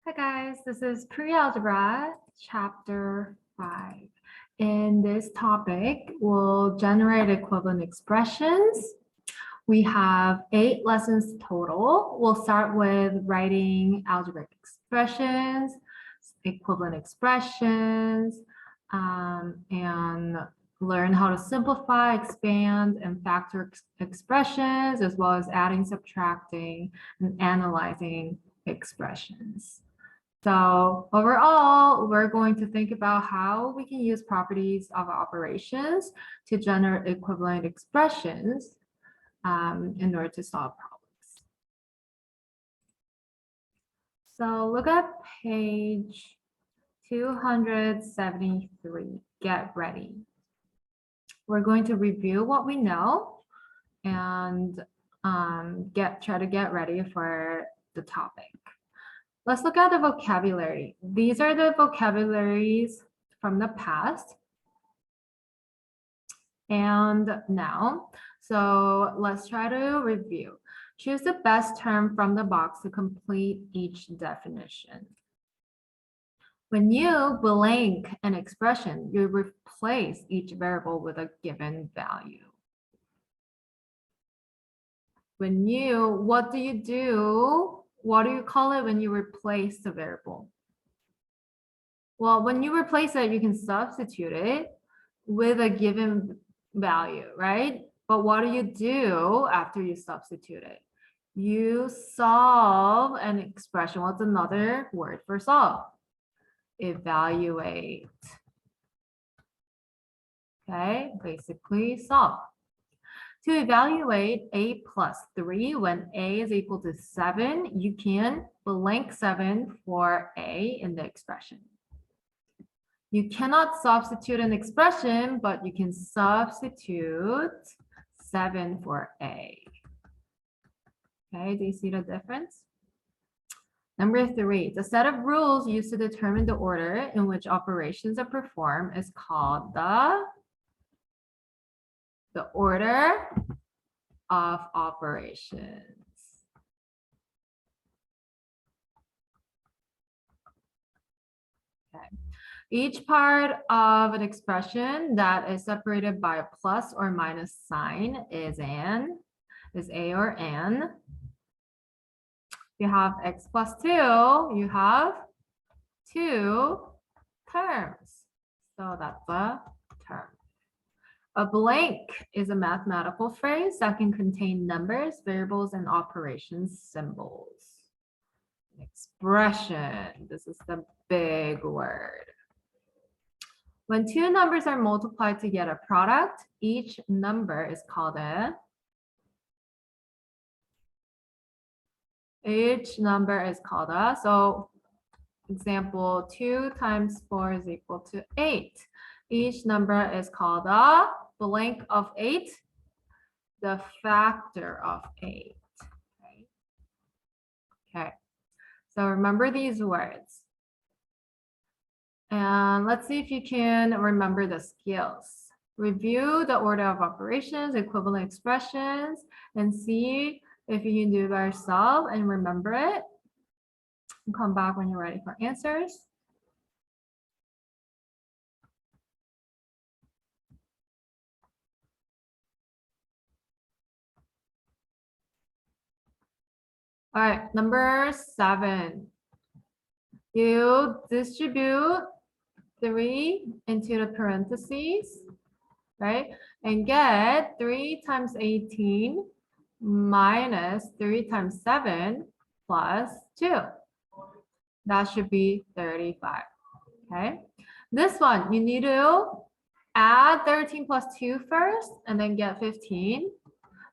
Hi guys, this is Pre-Algebra, Chapter 5. In this topic, we'll generate equivalent expressions. We have 8 lessons total. We'll start with writing algebraic expressions, equivalent expressions, and learn how to simplify, expand, and factor expressions, as well as adding, subtracting, and analyzing expressions. So overall, we're going to think about how we can use properties of operations to generate equivalent expressions in order to solve problems. So look at page 273, get ready. We're going to review what we know and try to get ready for the topic. Let's look at the vocabulary. These are the vocabularies from the past and now. So let's try to review. Choose the best term from the box to complete each definition. When you blank an expression, you replace each variable with a given value. What do you do? What do you call it when you replace the variable? Well, when you replace it, you can substitute it with a given value, right? But what do you do after you substitute it? You solve an expression. What's another word for solve? Evaluate. Okay, basically solve. To evaluate a plus 3 when a is equal to 7, you can blank 7 for a in the expression. You cannot substitute an expression, but you can substitute 7 for a. Okay, do you see the difference? Number 3, the set of rules used to determine the order in which operations are performed is called the order of operations. Okay. Each part of an expression that is separated by a plus or minus sign is a or an. You have x plus 2, you have 2 terms. So that's a term. A blank is a mathematical phrase that can contain numbers, variables, and operations symbols. Expression, this is the big word. When 2 numbers are multiplied to get a product, each number is called a so example, 2 times 4 is equal to 8. Each number is called a blank of 8, the factor of 8. Okay, so remember these words. And let's see if you can remember the skills. Review the order of operations, equivalent expressions, and see if you can do it by yourself and remember it. And come back when you're ready for answers. All right, number 7. You distribute 3 into the parentheses, right? And get 3 times 18 minus 3 times 7 plus 2. That should be 35, okay? This one, you need to add 13 plus 2 first and then get 15.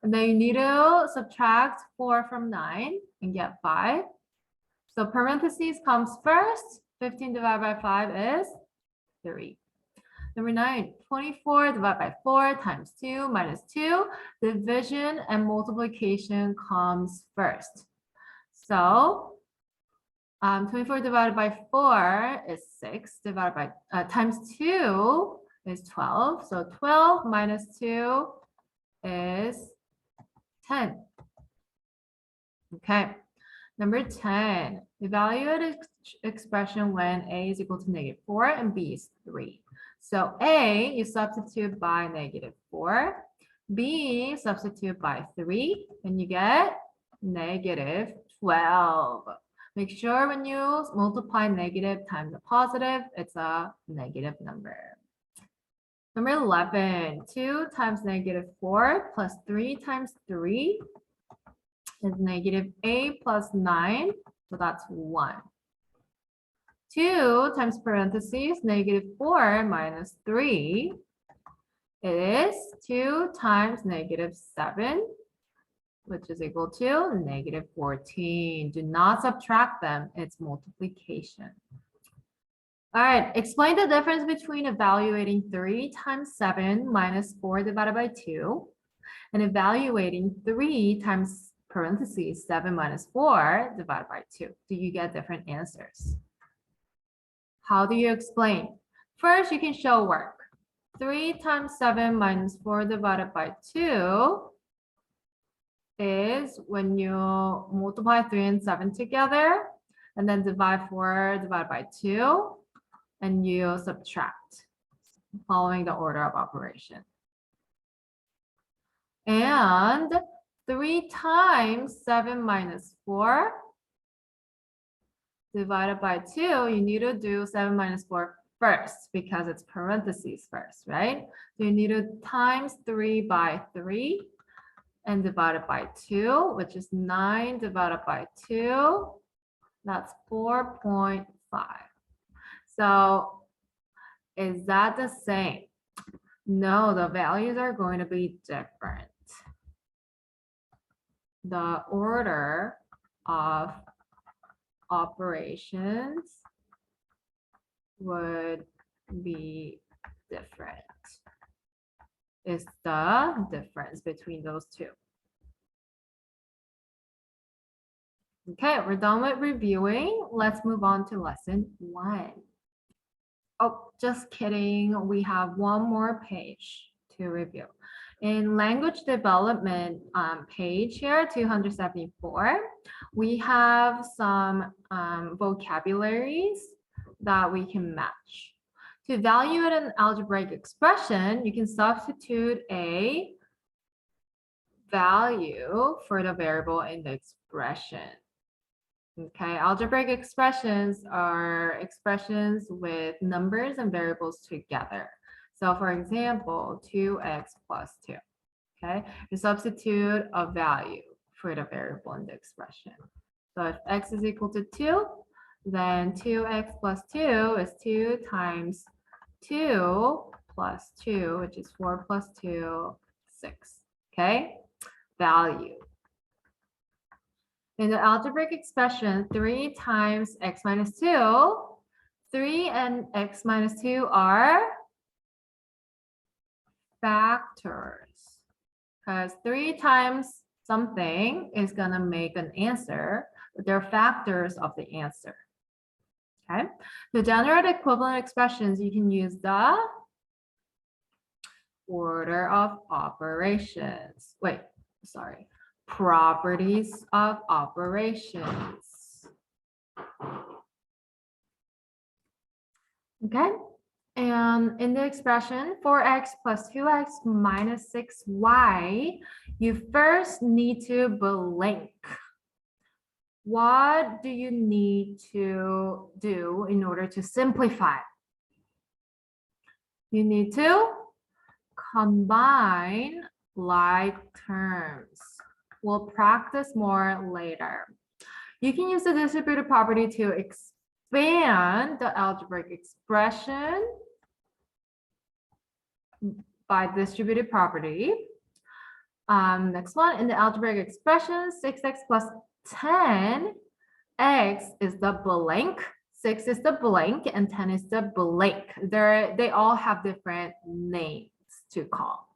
And then you need to subtract 4 from 9 and get 5. So parentheses comes first. 15 divided by 5 is 3. Number 9, 24 divided by 4 times 2 minus 2. Division and multiplication comes first. So 24 divided by 4 is 6 divided by times 2 is 12. So 12 minus 2 is 10. Okay. Number 10, evaluate expression when a is equal to -4 and b is 3. So a, you substitute by -4. B, substitute by 3, and you get -12. Make sure when you multiply negative times a positive, it's a negative number. Number 11, 2 times -4 plus 3 times 3 is -8 plus 9, so that's 1. 2 times parentheses, -4 minus 3, it is 2 times -7, which is equal to -14. Do not subtract them, it's multiplication. All right, explain the difference between evaluating 3 times 7 minus 4 divided by 2 and evaluating 3 times parentheses 7 minus 4 divided by 2. Do you get different answers? How do you explain? First, you can show work. 3 times 7 minus 4 divided by 2 is when you multiply 3 and 7 together and then divide 4 divided by 2 and you subtract following the order of operation. And 3 times 7 minus 4 divided by 2, you need to do 7 minus 4 first because it's parentheses first, right? So you need to times 3 by 3 and divide it by 2, which is 9 divided by 2. That's 4.5. So is that the same? No, the values are going to be different. The order of operations would be different. Is the difference between those two. Okay, we're done with reviewing. Let's move on to lesson 1. Oh, just kidding. We have one more page to review. In language development page here, 274, we have some vocabularies that we can match. To evaluate an algebraic expression, you can substitute a value for the variable in the expression. Okay, algebraic expressions are expressions with numbers and variables together. So for example, 2x plus 2. Okay, you substitute a value for the variable in the expression. So if x is equal to 2, then 2x plus 2 is 2 times 2 plus 2, which is 4 plus 2, 6. Okay, value. In the algebraic expression, 3 times x minus 2, 3 and x minus 2 are factors. Because 3 times something is going to make an answer, but they're factors of the answer. Okay. To generate equivalent expressions, you can use the order of operations. Wait, sorry. Properties of operations. Okay, and in the expression 4x plus 2x minus 6y, you first need to blank. What do you need to do in order to simplify? You need to combine like terms. We'll practice more later. You can use the distributive property to expand the algebraic expression by distributive property. Next one, in the algebraic expression, 6x plus 10, x is the blank, 6 is the blank, and 10 is the blank. They all have different names to call.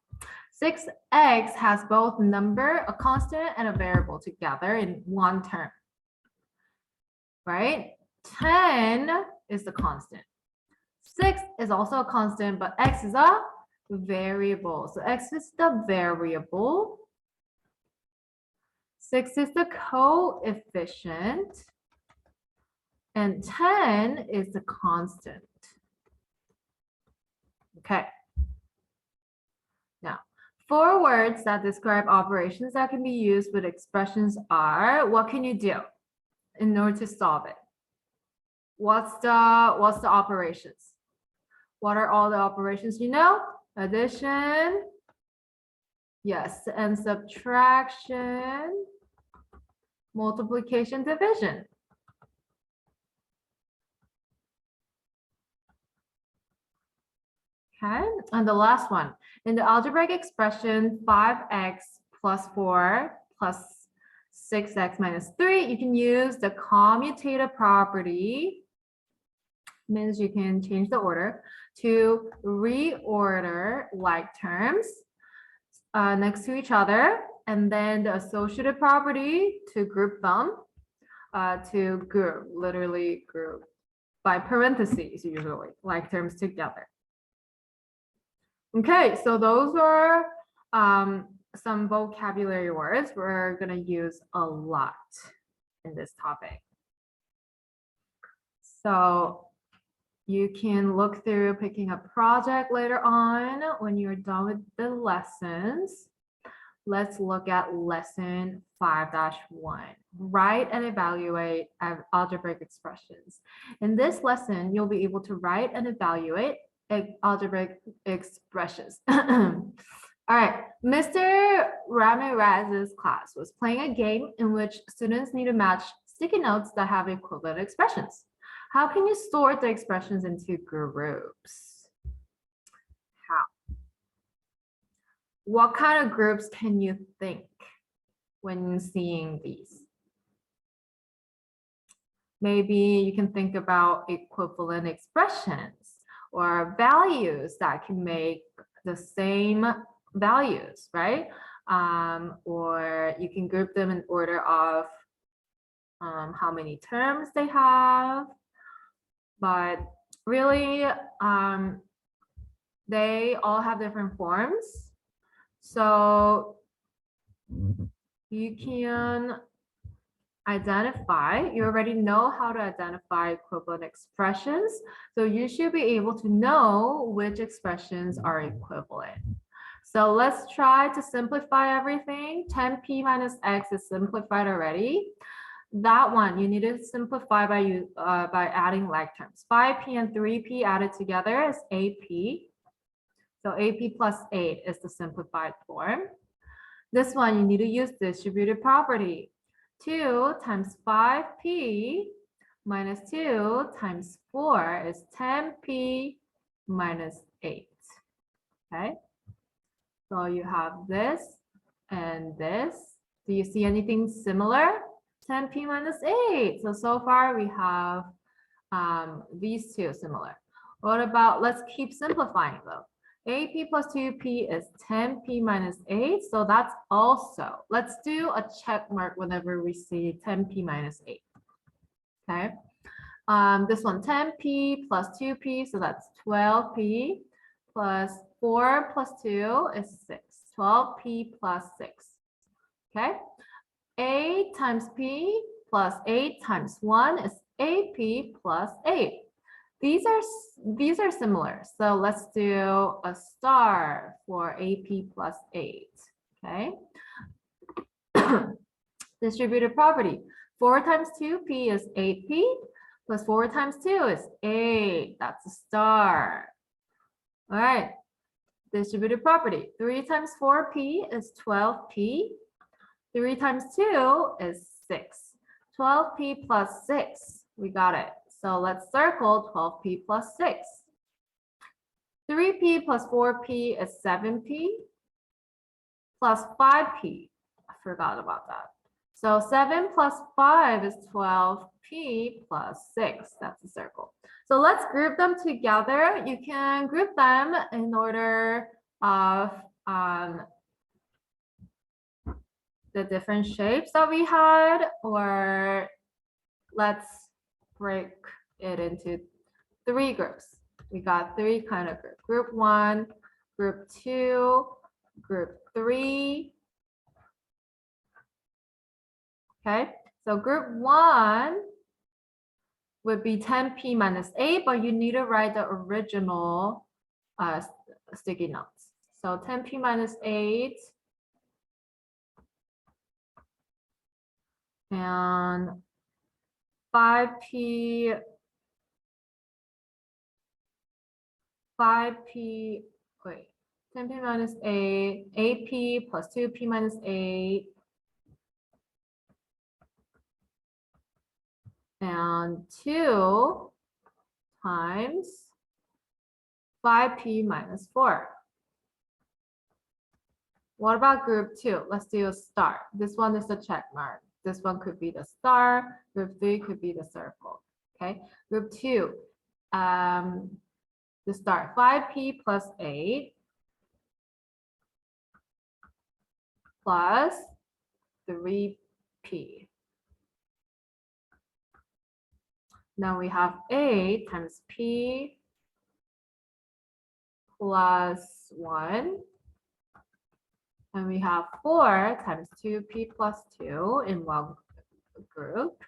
6x has both number, a constant, and a variable together in one term, right? 10 is the constant. 6 is also a constant, but x is a variable. So x is the variable. 6 is the coefficient, and 10 is the constant. Okay. Now, 4 words that describe operations that can be used with expressions are, what can you do in order to solve it? What's the operations? What are all the operations you know? Addition, yes, and subtraction, multiplication, division. Okay, and the last one. In the algebraic expression 5x plus 4 plus 6x minus 3, you can use the commutative property, means you can change the order, to reorder like terms next to each other, and then the associative property to group them, literally group by parentheses, usually, like terms together. Okay, so those were some vocabulary words we're gonna use a lot in this topic. So you can look through picking a project later on when you're done with the lessons. Let's look at lesson 5-1. Write and evaluate algebraic expressions. In this lesson, you'll be able to write and evaluate algebraic expressions. All right, Mr. Ramirez's class was playing a game in which students need to match sticky notes that have equivalent expressions. How can you sort the expressions into groups? How? What kind of groups can you think when seeing these? Maybe you can think about equivalent expressions or values that can make the same values, right? Or you can group them in order of how many terms they have. But really, they all have different forms. So you can identify, you already know how to identify equivalent expressions. So you should be able to know which expressions are equivalent. So let's try to simplify everything. 10p minus x is simplified already. That one you need to simplify by adding like terms. 5p and 3p added together is 8p. So 8p plus 8 is the simplified form. This one you need to use distributive property. 2 times 5p minus 2 times 4 is 10p minus 8. Okay, so you have this and this. Do you see anything similar? 10p minus 8. So far we have these two similar. What about, let's keep simplifying though. 8p plus 2p is 10p minus 8. So that's also, let's do a check mark whenever we see 10p minus 8. Okay. This one, 10p plus 2p, so that's 12p plus 4 plus 2 is 6. 12p plus 6. Okay. 8 times p plus 8 times 1 is 8p plus 8. These are similar. So let's do a star for 8p plus 8. Okay. Distributive property. 4 times 2p is 8p plus 4 times 2 is 8. That's a star. All right. Distributive property. 3 times 4p is 12p. 3 times 2 is 6. 12p plus 6. We got it. So let's circle 12p plus 6. 3p plus 4p is 7p plus 5p. I forgot about that. So 7 plus 5 is 12p plus 6. That's a circle. So let's group them together. You can group them in order of the different shapes that we had, or let's break it into 3 groups. We got 3 kind of groups. Group 1, group 2, group 3, Okay, so group 1 would be 10p minus 8, but you need to write the original sticky notes. So 10p minus 8 and 5p, wait, 10p minus 8, 8p plus 2p minus 8, and 2 times 5p minus 4. What about group 2? Let's do a star. This one is the check mark. This one could be the star. Group 3 could be the circle. Okay. Group 2, the star, 5p plus 8 plus 3p. Now we have 8 times p plus 1. And we have 4 times 2p plus 2 in one group.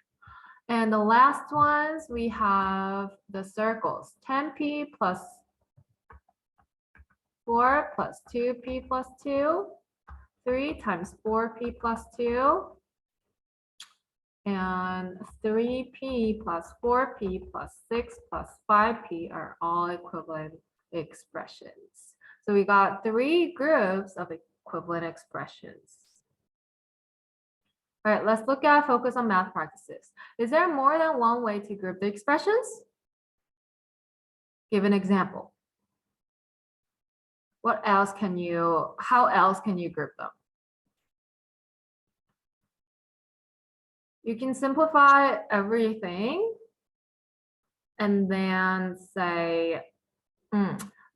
And the last ones, we have the circles, 10p plus 4 plus 2p plus 2, 3 times 4p plus 2, and 3p plus 4p plus 6 plus 5p are all equivalent expressions. So we got 3 groups of equivalent expressions. All right, let's look at focus on math practices. Is there more than one way to group the expressions? Give an example. What else can you, how else can you group them? You can simplify everything and then say,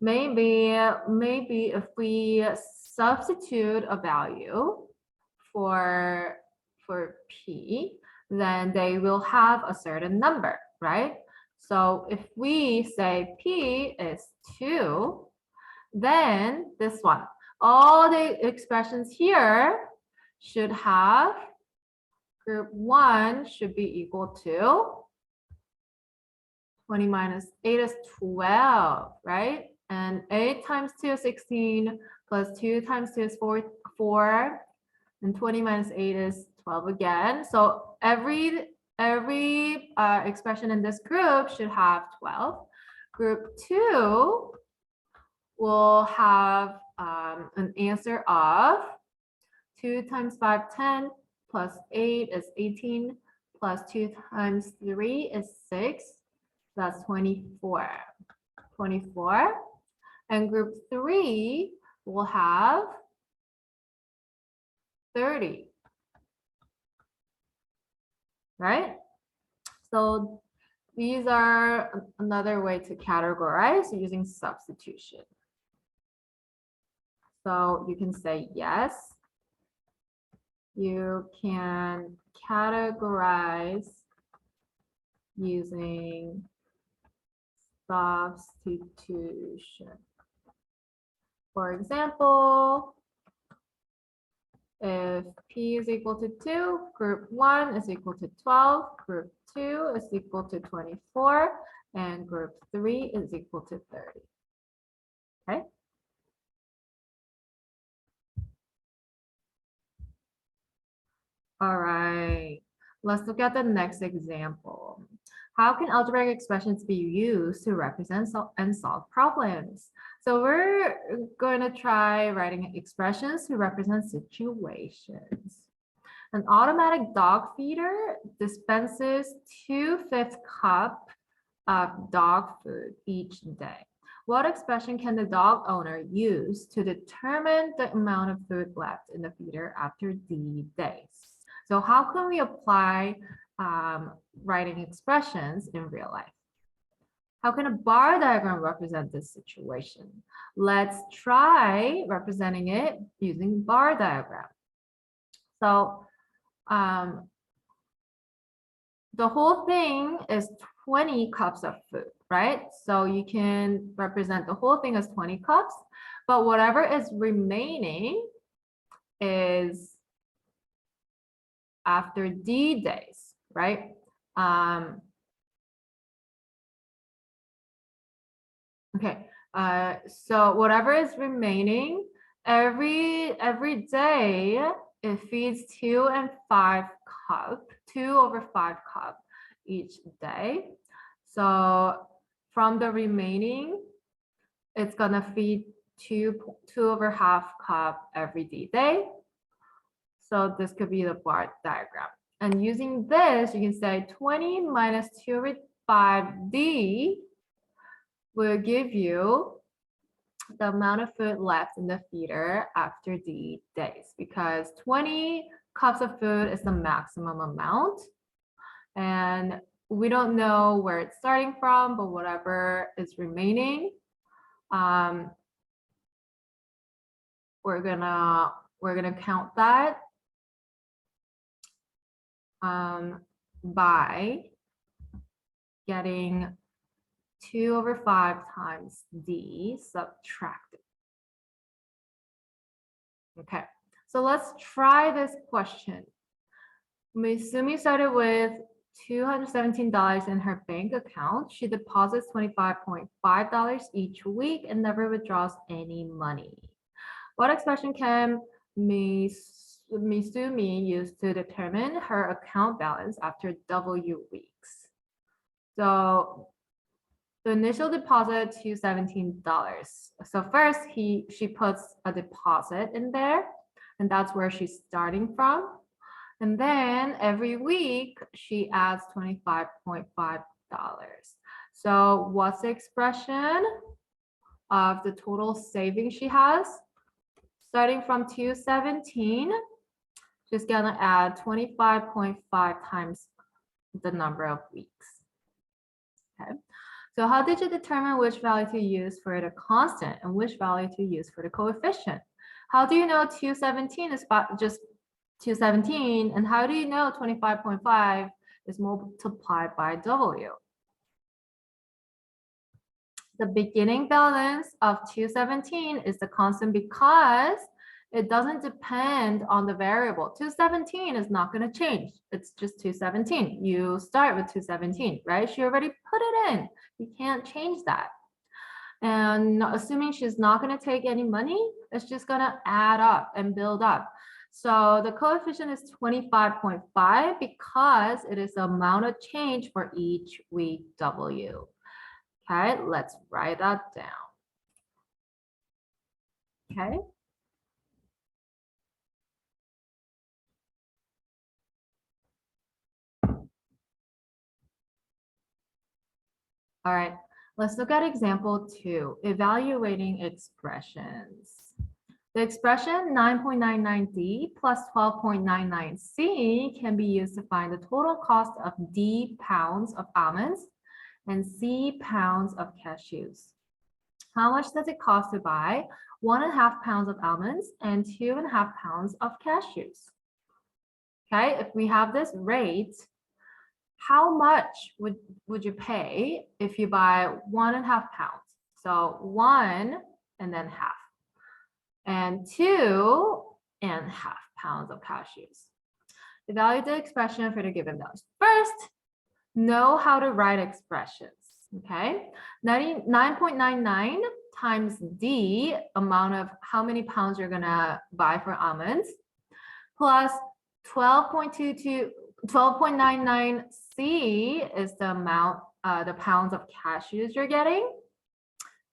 maybe if we substitute a value for p, then they will have a certain number, right? So if we say p is 2, then this one, all the expressions here should have group 1 should be equal to 20 minus 8 is 12, right? And 8 times 2 is 16, plus 2 times 2 is 4, and 20 minus 8 is 12 again. So every expression in this group should have 12. Group 2 will have an answer of 2 times 5, 10, plus 8 is 18, plus 2 times 3 is 6. That's 24. 24. And group 3 will have 30. Right? So these are another way to categorize using substitution. So you can say yes. You can categorize using substitution. For example, if p is equal to 2, group 1 is equal to 12, group 2 is equal to 24, and group 3 is equal to 30. Okay? All right, let's look at the next example. How can algebraic expressions be used to represent and solve problems? So we're going to try writing expressions to represent situations. An automatic dog feeder dispenses 2/5 cup of dog food each day. What expression can the dog owner use to determine the amount of food left in the feeder after D days? So how can we apply writing expressions in real life? How can a bar diagram represent this situation? Let's try representing it using bar diagram. So the whole thing is 20 cups of food, right? So you can represent the whole thing as 20 cups, but whatever is remaining is after D days, right? Okay, so whatever is remaining, every day it feeds 2 and 5 cup, 2/5 cup each day. So from the remaining, it's gonna feed 2/2 cup every D day. So this could be the bar diagram. And using this, you can say 20 minus 2/5D will give you the amount of food left in the feeder after D days, because 20 cups of food is the maximum amount. And we don't know where it's starting from, but whatever is remaining, we're gonna count that by getting 2/5 times D subtracted. Okay, so let's try this question. Misumi started with $217 in her bank account. She deposits $25.5 each week and never withdraws any money. What expression can Misumi use to determine her account balance after W weeks? So the initial deposit, $217. So first she puts a deposit in there, and that's where she's starting from. And then every week she adds $25.5. So what's the expression of the total savings she has? Starting from 217, she's gonna add 25.5 times the number of weeks. Okay. So how did you determine which value to use for the constant and which value to use for the coefficient? How do you know 217 is just 217, and how do you know 25.5 is multiplied by W? The beginning balance of 217 is the constant because it doesn't depend on the variable. 217 is not going to change. It's just 217. You start with 217, right? She already put it in. You can't change that. And assuming she's not going to take any money, it's just going to add up and build up. So the coefficient is 25.5 because it is the amount of change for each week W. Okay, let's write that down. Okay. All right, let's look at example 2, evaluating expressions. The expression 9.99D plus 12.99C can be used to find the total cost of D pounds of almonds and C pounds of cashews. How much does it cost to buy 1.5 pounds of almonds and 2.5 pounds of cashews? Okay, if we have this rate, how much would you pay if you buy 1.5 pounds? So 1 and then half, and 2.5 pounds of cashews. Evaluate the expression for the given values. First, know how to write expressions. Okay, 9.99 times D, amount of how many pounds you're gonna buy for almonds, plus 12.99C is the amount, the pounds of cashews you're getting,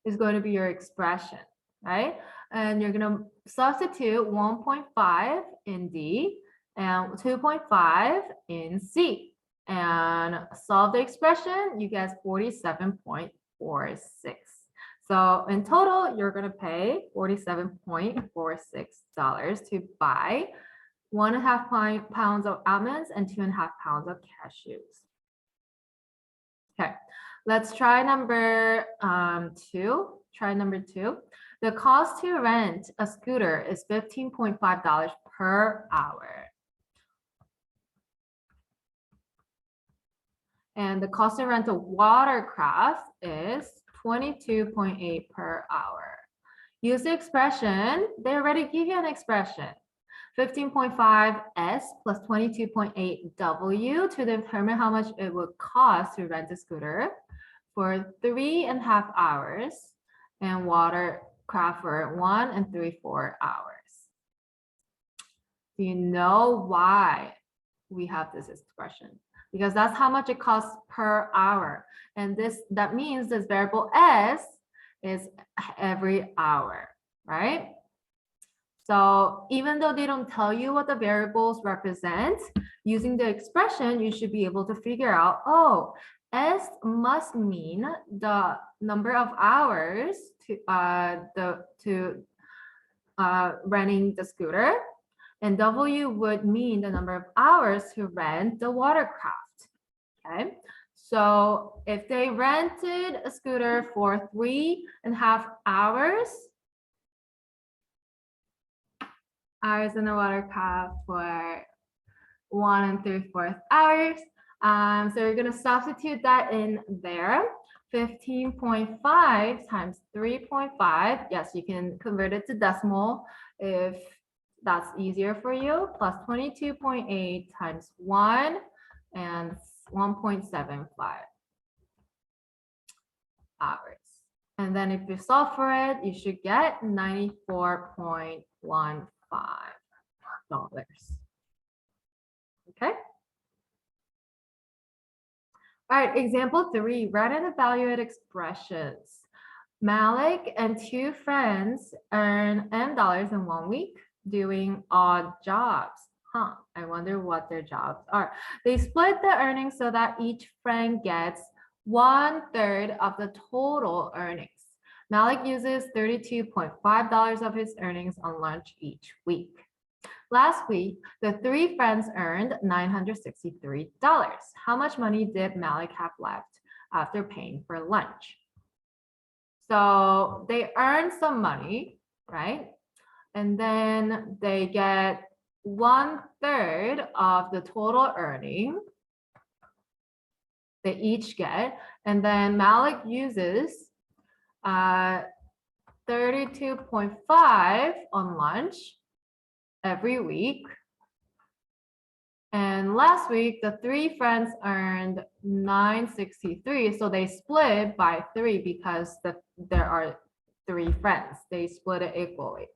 is going to be your expression, right? And you're gonna substitute 1.5 in D and 2.5 in C. And solve the expression, you get 47.46. So in total, you're going to pay $47.46 to buy 1.5 pounds of almonds and 2.5 pounds of cashews. Okay, let's try number 2. Try number 2. The cost to rent a scooter is $15.5 per hour. And the cost to rent a watercraft is $22.8 per hour. Use the expression. They already give you an expression. 15.5 S plus 22.8 W to determine how much it would cost to rent a scooter for 3.5 hours and watercraft for 1 and 3/4 hours. Do you know why we have this expression? Because that's how much it costs per hour. And that means this variable S is every hour, right? So even though they don't tell you what the variables represent, using the expression, you should be able to figure out, oh, S must mean the number of hours to renting the scooter, and W would mean the number of hours to rent the watercraft. Okay, so if they rented a scooter for 3.5 hours, in the watercraft for 1 and 3/4 hours. So you're going to substitute that in there. 15.5 times 3.5. Yes, you can convert it to decimal if that's easier for you. Plus 22.8 times 1 and 1.75 hours. And then if you solve for it, you should get $94.15. Okay. All right, example 3, write and evaluate expressions. Malik and 2 friends earn $N in 1 week doing odd jobs. I wonder what their jobs are. They split the earnings so that each friend gets 1/3 of the total earnings. Malik uses $32.5 of his earnings on lunch each week. Last week, the 3 friends earned $963. How much money did Malik have left after paying for lunch? So they earn some money, right? And then they get 1/3 of the total earning they each get. And then Malik uses 32.5 on lunch every week. And last week, the 3 friends earned $963. So they split by 3 because there are 3 friends. They split it equally.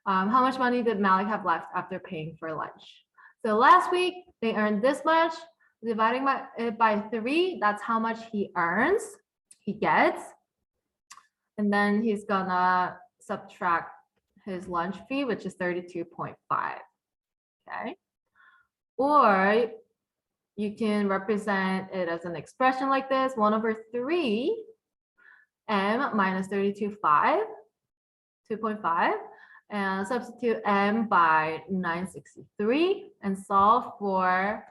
How much money did Malik have left after paying for lunch? So last week, they earned this much. Dividing it by 3, that's how much he earns, he gets. And then he's gonna subtract his lunch fee, which is 32.5. Okay. Or you can represent it as an expression like this: 1/3 m minus 2.5, and substitute m by 963 and solve for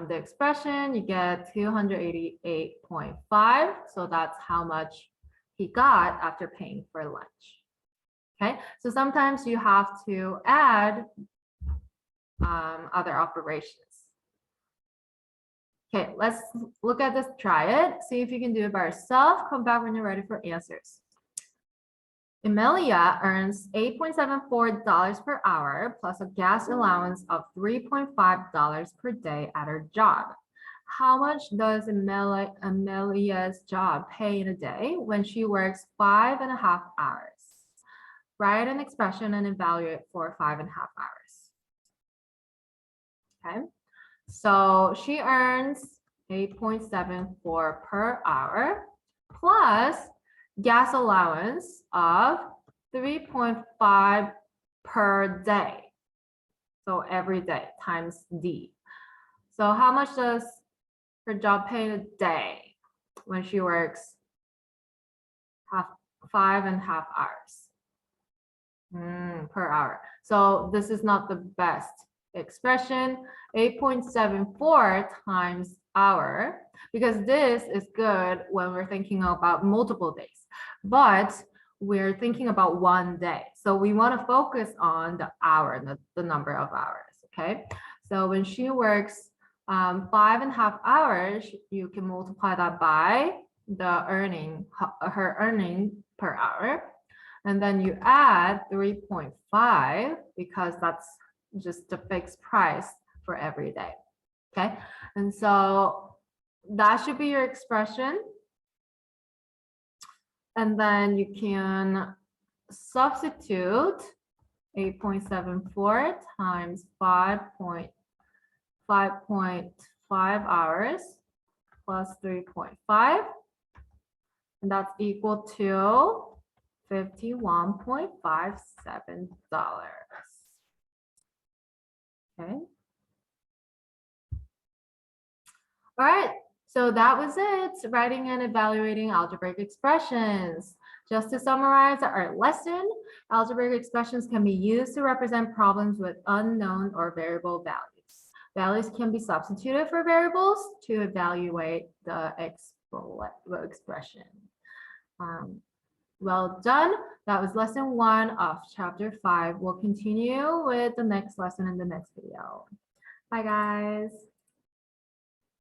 the expression. You get 288.5. So that's how much he got after paying for lunch. Okay, so sometimes you have to add other operations. Okay, let's look at this, try it, see if you can do it by yourself. Come back when you're ready for answers. Emilia earns $8.74 per hour plus a gas allowance of $3.5 per day at her job. How much does Emilia's job pay in a day when she works 5.5 hours? Write an expression and evaluate for 5.5 hours. Okay, so she earns 8.74 per hour plus gas allowance of 3.5 per day. So every day times D. So how much does her job pay a day when she works 5.5 hours per hour? So this is not the best expression. 8.74 times hour, because this is good when we're thinking about multiple days, but we're thinking about 1 day. So we want to focus on the hour, the number of hours. Okay, so when she works 5.5 hours, you can multiply that by the her earning per hour. and then you add 3.5 because that's just the fixed price for every day. Okay, and so that should be your expression. And then you can substitute 8.74 times 5.5 hours plus 3.5. And that's equal to $51.57. Okay. All right, so that was it, writing and evaluating algebraic expressions. Just to summarize our lesson, algebraic expressions can be used to represent problems with unknown or variable values. Values can be substituted for variables to evaluate the expression. Well done. That was lesson 1 of chapter 5. We'll continue with the next lesson in the next video. Bye, guys.